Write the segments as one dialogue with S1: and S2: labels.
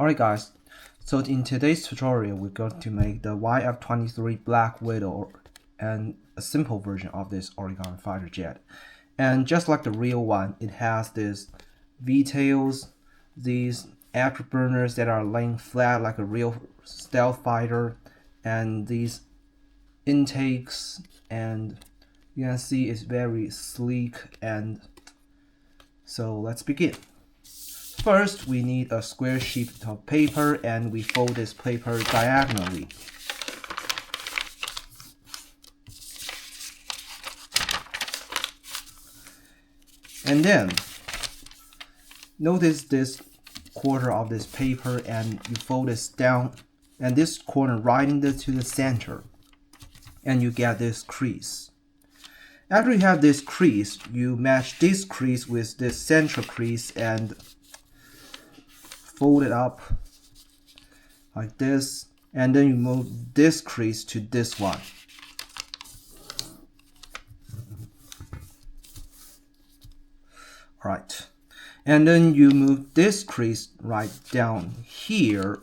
S1: Alright guys, so in today's tutorial we're going to make the YF-23 Black Widow and a simple version of this origami fighter jet. And just like the real one, it has these V-tails, these afterburners that are laying flat like a real stealth fighter, and these intakes, and you can see it's very sleek. And so let's begin. First, we need a square sheet of paper, and we fold this paper diagonally. And then, notice this quarter of this paper, and you fold this down, and this corner right into the center, and you get this crease. After you have this crease, you match this crease with this central crease and fold it up like this, and then you move this crease to this one. Alright, and then you move this crease right down here,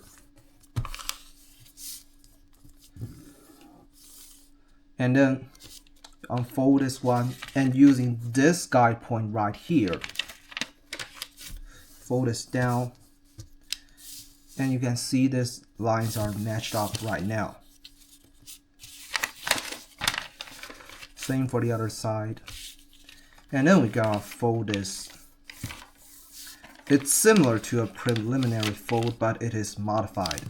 S1: and then unfold this one, and using this guide point right here, fold this down, and you can see these lines are matched up right now. Same for the other side. And then we gotta fold this. It's similar to a preliminary fold, but it is modified.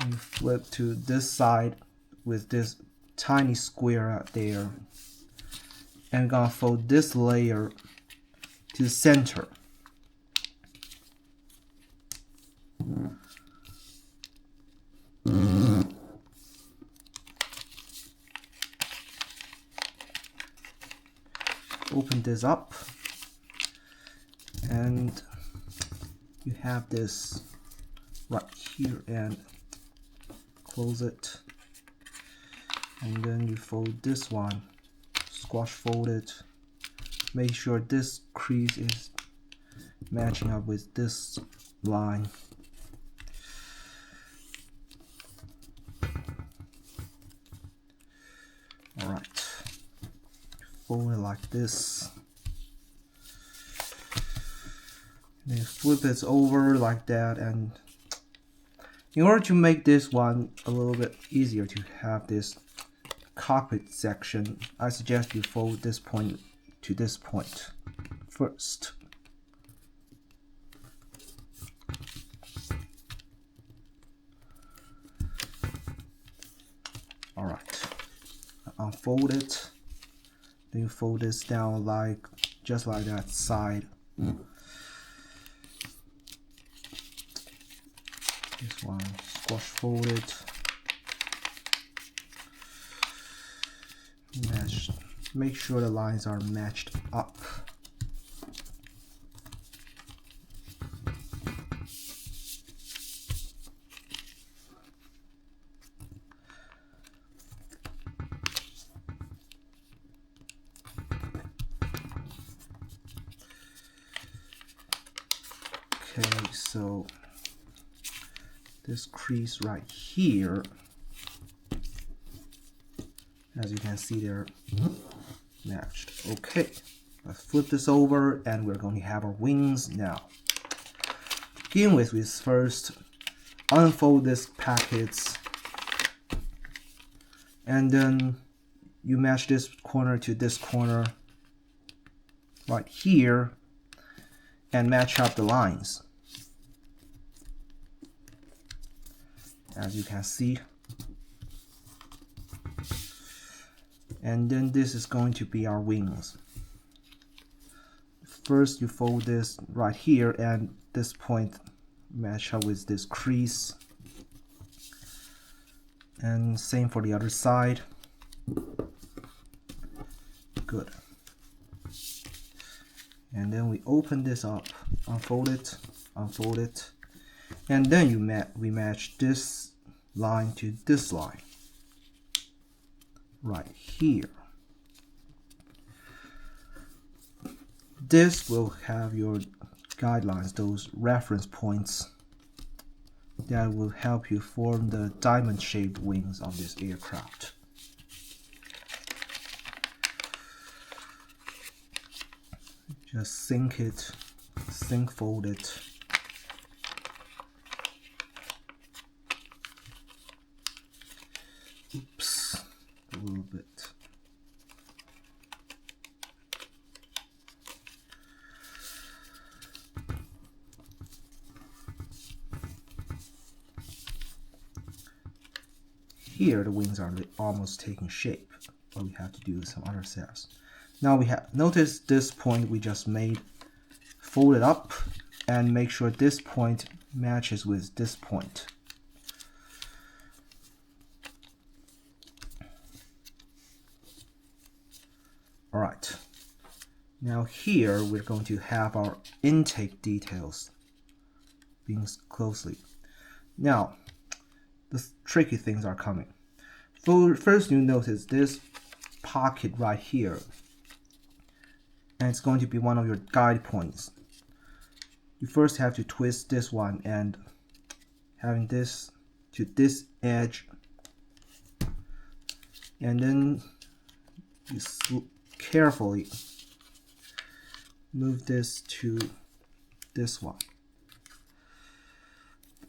S1: You flip to this side with this tiny square out there, and gonna fold this layer to the center. Open this up, and you have this right here, and close it, and then you fold this one, squash fold it, make sure this crease is matching up with this line. Alright, fold it like this, then flip it over like that. And in order to make this one a little bit easier to have this cockpit section, I suggest you fold this point to this point first. Alright, unfold it, then you fold this down like just like that side. This one, squash fold it, match, make sure the lines are matched up. Okay, so this crease right here, as you can see, they're matched. Okay, let's flip this over, and we're going to have our wings now. To begin with, we first unfold this packets, and then you match this corner to this corner right here, and match up the lines. As you can see, and then this is going to be our wings. First you fold this right here, and this point match up with this crease, and same for the other side. Good. And then we open this up, unfold it, and then we match this line to this line right here. this will have your guidelines, those reference points that will help you form the diamond-shaped wings of this aircraft. Just sink fold it. Oops, a little bit. Here the wings are almost taking shape, but we have to do some other steps. Now we have notice this point we just made, fold it up and make sure this point matches with this point. Alright, now here we're going to have our intake details being closely. Now the tricky things are coming. First you notice this pocket right here, and it's going to be one of your guide points. You first have to twist this one and having this to this edge, and then you carefully move this to this one.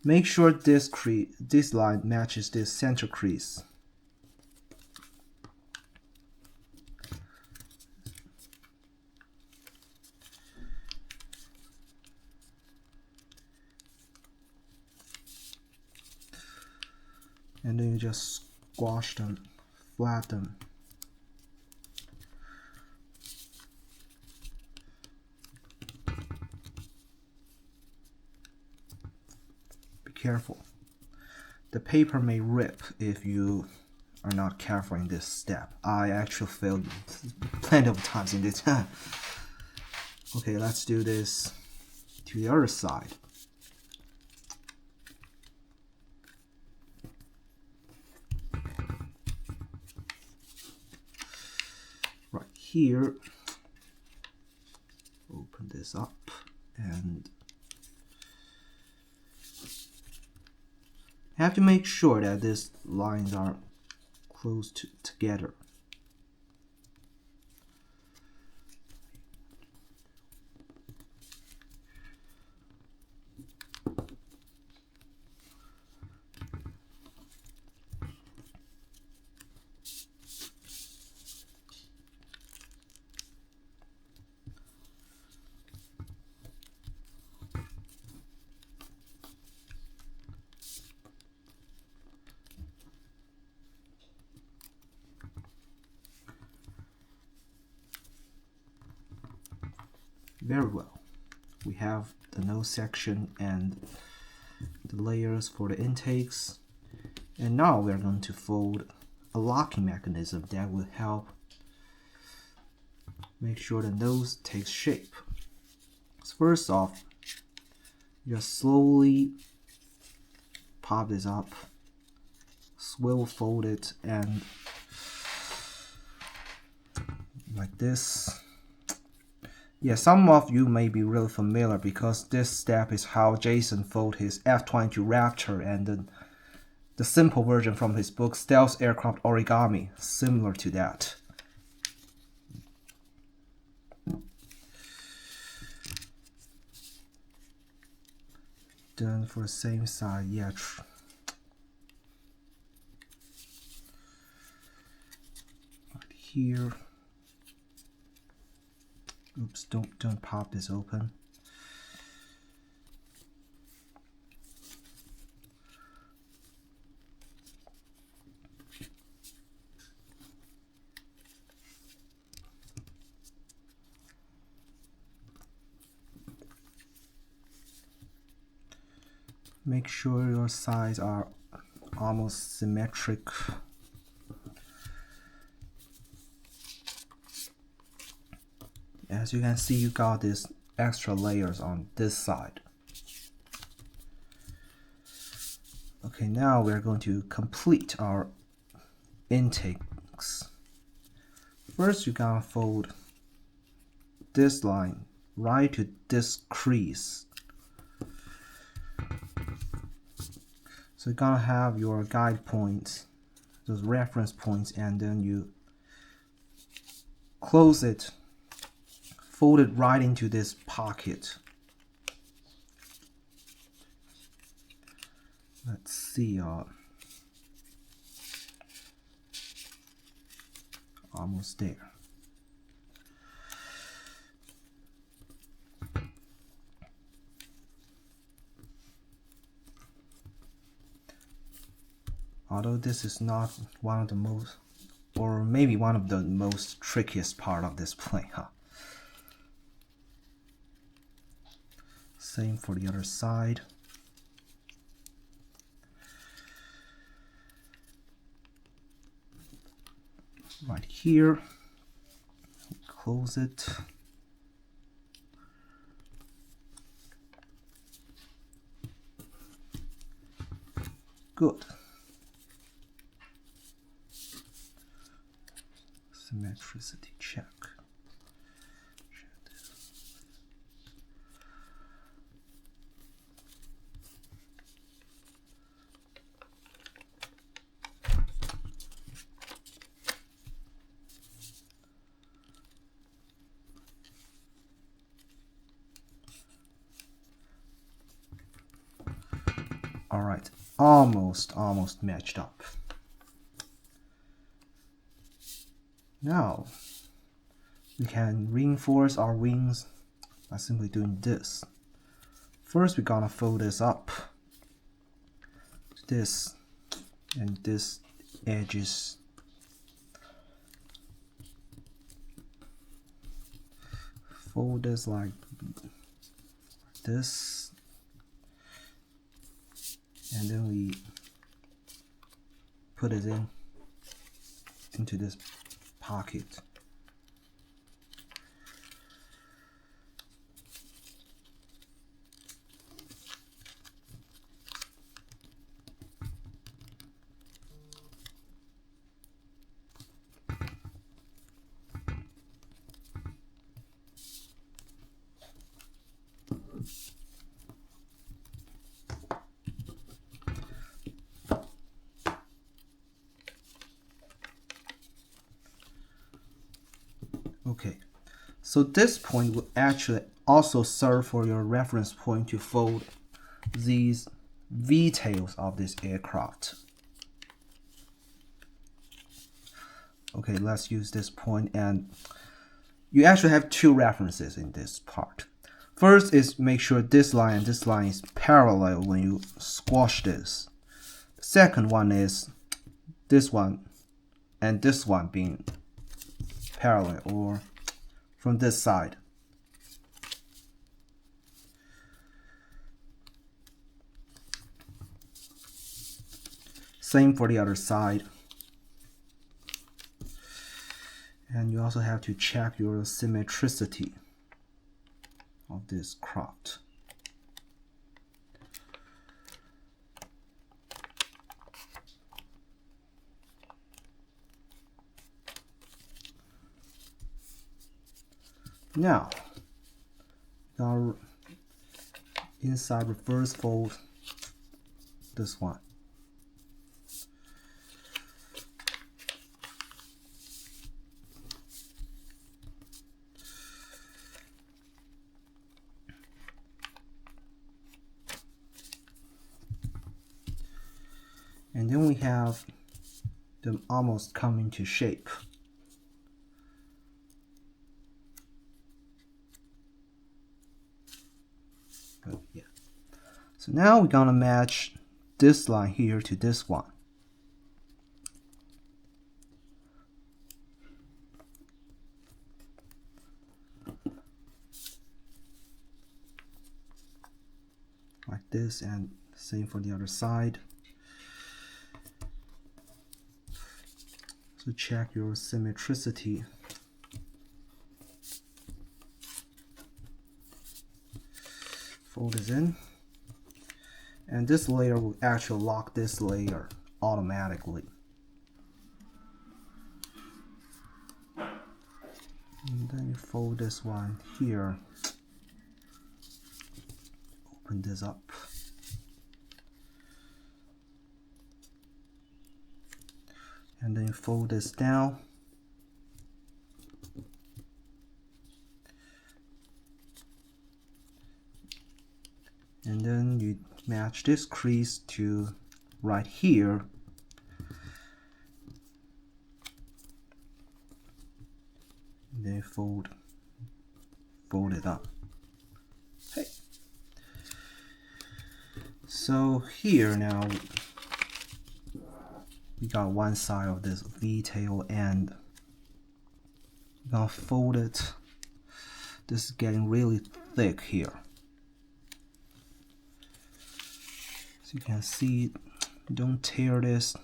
S1: Make sure this line matches this center crease. And then you just squash them, flat them. Be careful. The paper may rip if you are not careful in this step. I actually failed plenty of times in this. Okay, let's do this to the other side. Right here, open this up and have to make sure that these lines are close together. Very well. We have the nose section and the layers for the intakes. And now we're going to fold a locking mechanism that will help make sure the nose takes shape. So first off, just slowly pop this up, swivel fold it, and like this. Yeah, some of you may be really familiar because this step is how Jason folded his F-22 Raptor and the simple version from his book Stealth Aircraft Origami, similar to that. Then for the same side, yeah. Right here. Oops, don't pop this open. Make sure your sides are almost symmetric. As you can see, you got these extra layers on this side. Okay, now we're going to complete our intakes. First, you gotta fold this line right to this crease. So you're gonna have your guide points, those reference points, and then you close it, fold it right into this pocket. Let's see, almost there. Although this is not one of the most, or maybe one of the most trickiest part of this plane, huh? Same for the other side. Right here, close it. Good. Symmetricity check. All right, almost matched up. Now we can reinforce our wings by simply doing this. First, we're gonna fold this up, this and this edges. Fold this like this, and then we put it into this pocket. Okay, so this point will actually also serve for your reference point to fold these V-tails of this aircraft. Okay, let's use this point, and you actually have two references in this part. First is make sure this line and this line is parallel when you squash this. The second one is this one and this one being parallel, or from this side. Same for the other side. And you also have to check your symmetricity of this craft. Now, our inside reverse fold this one. And then we have them almost come into shape. Good, yeah. So now we're gonna match this line here to this one. Like this, and same for the other side. So check your symmetricity. Fold this in, and this layer will actually lock this layer automatically. And then you fold this one here. open this up. And then fold this down. And then you match this crease to right here. And then fold it up. Okay. So here now we got one side of this V-tail and we're gonna fold it. This is getting really thick here. So you can see, don't tear this.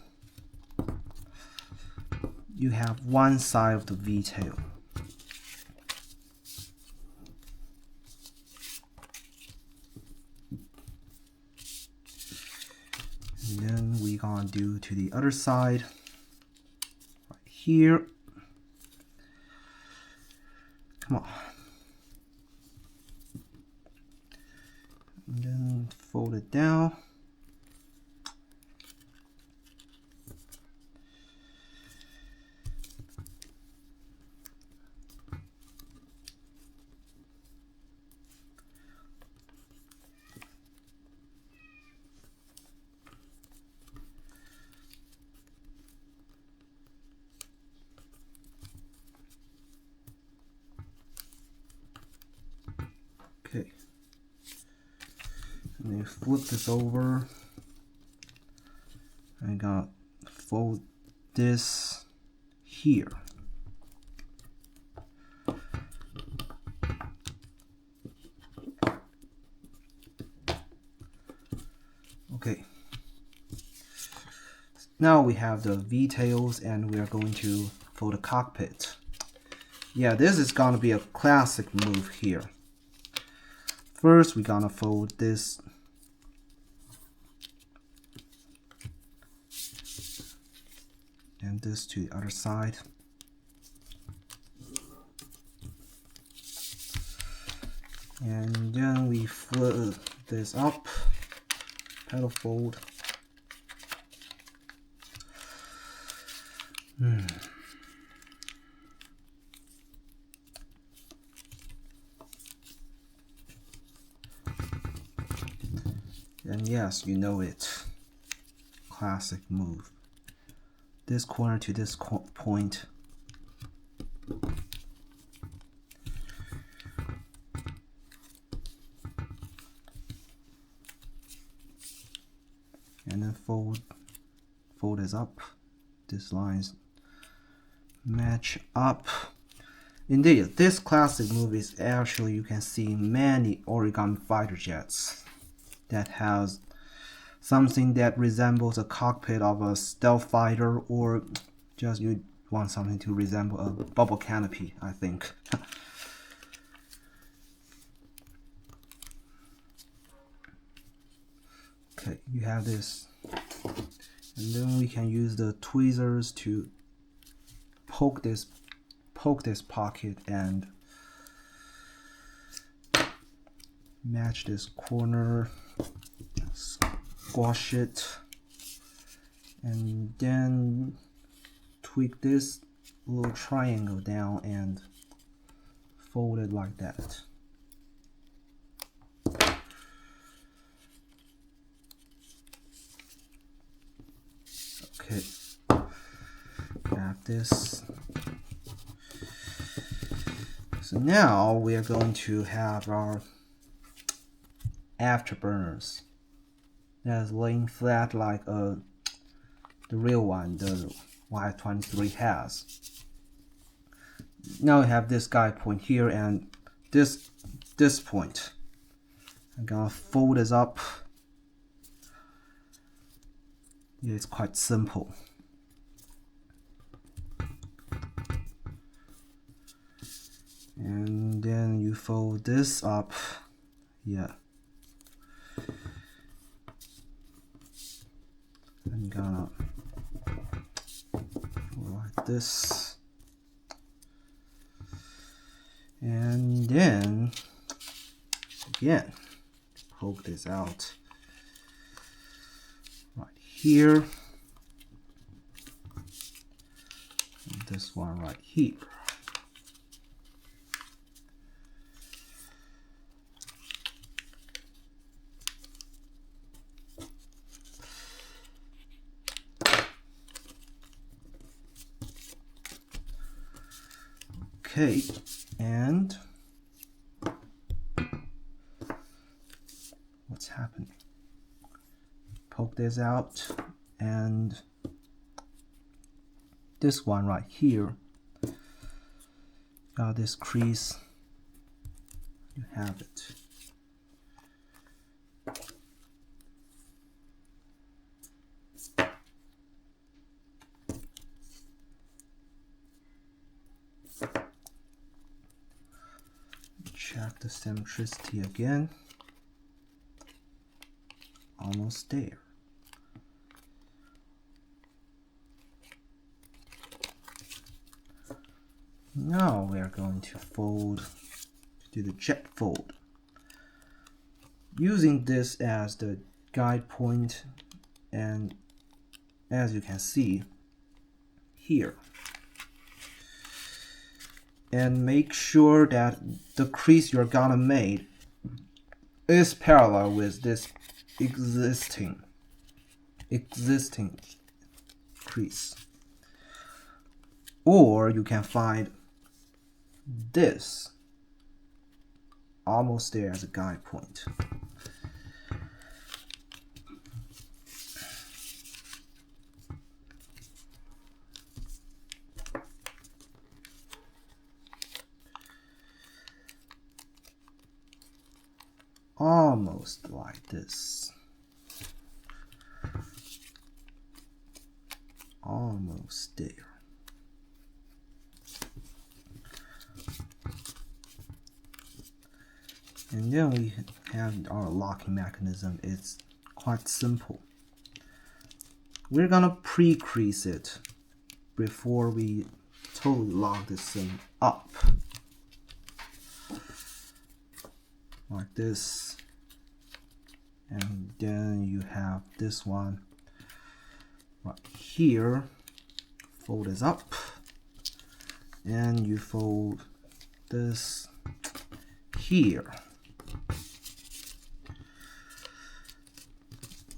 S1: You have one side of the V-tail. And then we're gonna do to the other side, right here. Come on. And then fold it down. Okay, and then flip this over. I got fold this here. Okay, now we have the V-tails and we are going to fold the cockpit. Yeah, this is gonna be a classic move here. First, we're gonna fold this and this to the other side. And then we flip this up, pedal fold. And yes, you know it. Classic move. This corner to this point. And then fold this up. These lines match up. Indeed, this classic move is actually, you can see many origami fighter jets that has something that resembles a cockpit of a stealth fighter, or just you want something to resemble a bubble canopy, I think. Okay, you have this, and then we can use the tweezers to poke this pocket and match this corner, squash it, and then tweak this little triangle down and fold it like that. Okay, have this. So now we are going to have our afterburners that's laying flat like the real one, the YF-23 has. Now we have this guy point here and this point. I'm gonna fold this up. Yeah, it's quite simple. And then you fold this up. Yeah. I'm gonna go like this. And then again poke this out right here, and this one right here. Okay, and what's happening? Poke this out, and this one right here, got this crease, you have it. Check the centricity again. Almost there. Now we are going to fold, do the jet fold. Using this as the guide point, and as you can see here, and make sure that the crease you're gonna make is parallel with this existing crease. Or you can find this almost there as a guide point. Almost like this. Almost there. And then we have our locking mechanism. It's quite simple. We're gonna pre-crease it before we totally lock this thing up. Like this. And then you have this one right here. Fold this up. And you fold this here.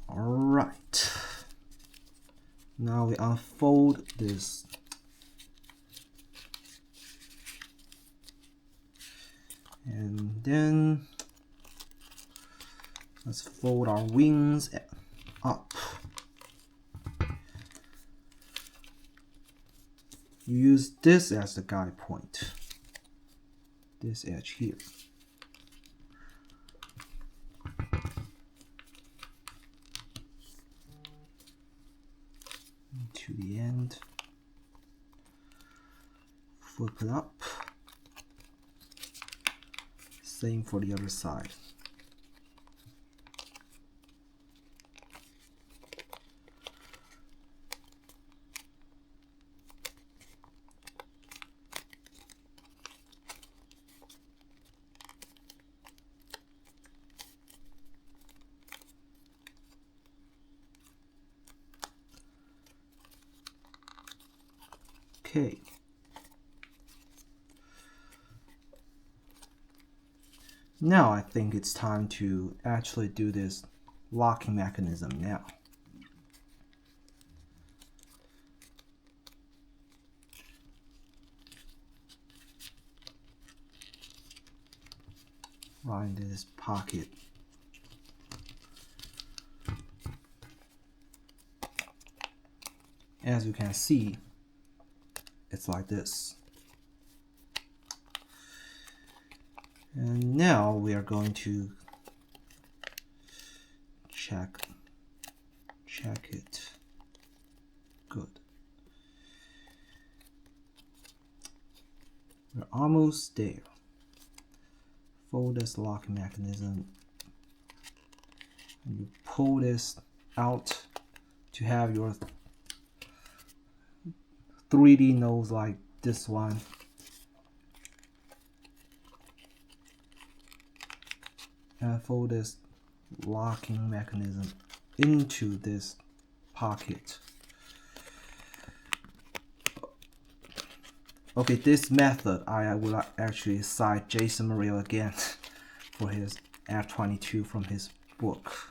S1: Alright. Now we unfold this. And then let's fold our wings up. Use this as the guide point. This edge here. To the end. Flip it up. Same for the other side. Okay. Now I think it's time to actually do this locking mechanism now. Right into this pocket. As you can see, it's like this. And now we are going to check it. Good. We're almost there. Fold this locking mechanism. And you pull this out to have your 3D nose like this one. And fold this locking mechanism into this pocket. Okay, this method I will actually cite Jason Murray again for his F-22 from his book.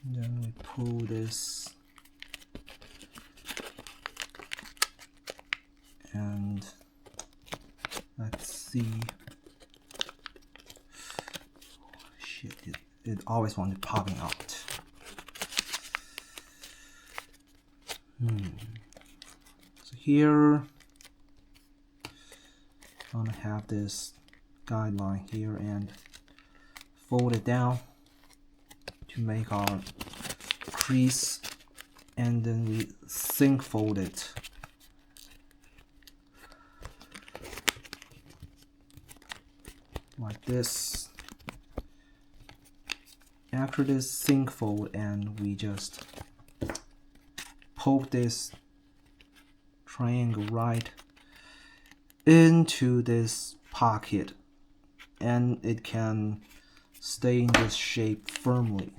S1: And then we pull this, and let's see. Oh, shit, it always wanted popping out. So here, I'm gonna have this guideline here and fold it down to make our crease, and then we sync fold it. Like this. After this sync fold, and we just poke this triangle right into this pocket, and it can stay in this shape firmly.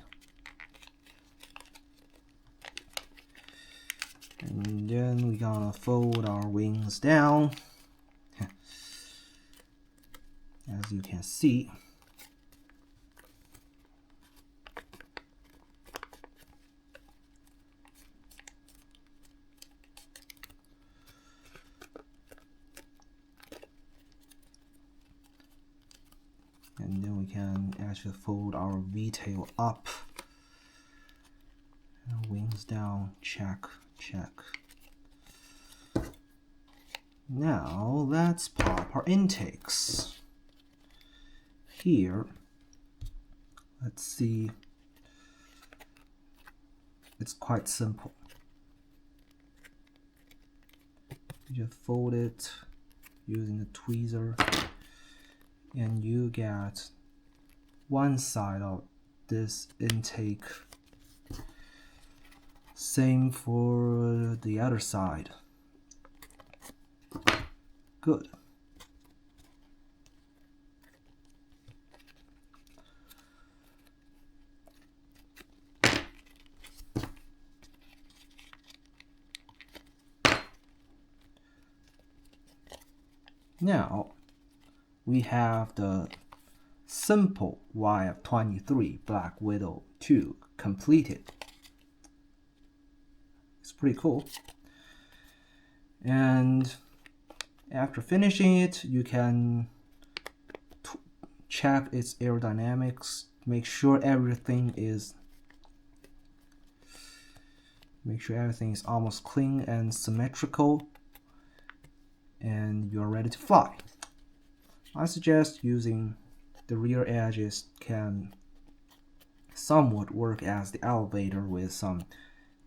S1: And then we're gonna fold our wings down, as you can see. And then we can actually fold our V-tail up, and wings down, check, check. Now let's pop our intakes. Here, let's see, it's quite simple. You just fold it using the tweezer, and you get one side of this intake. Same for the other side. Good. Now we have the simple YF-23 Black Widow 2 completed. It's pretty cool. And after finishing it, you can check its aerodynamics, make sure everything is almost clean and symmetrical, and you're ready to fly. I suggest using the rear edges can somewhat work as the elevator with some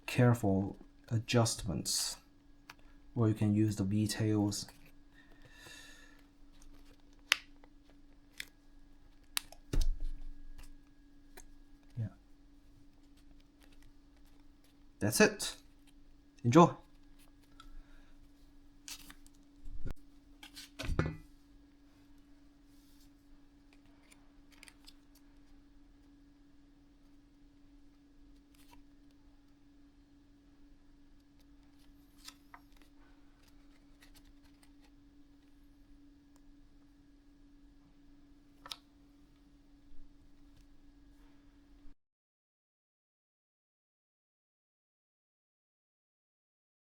S1: careful adjustments, or you can use the V-tails. Yeah. That's it. Enjoy.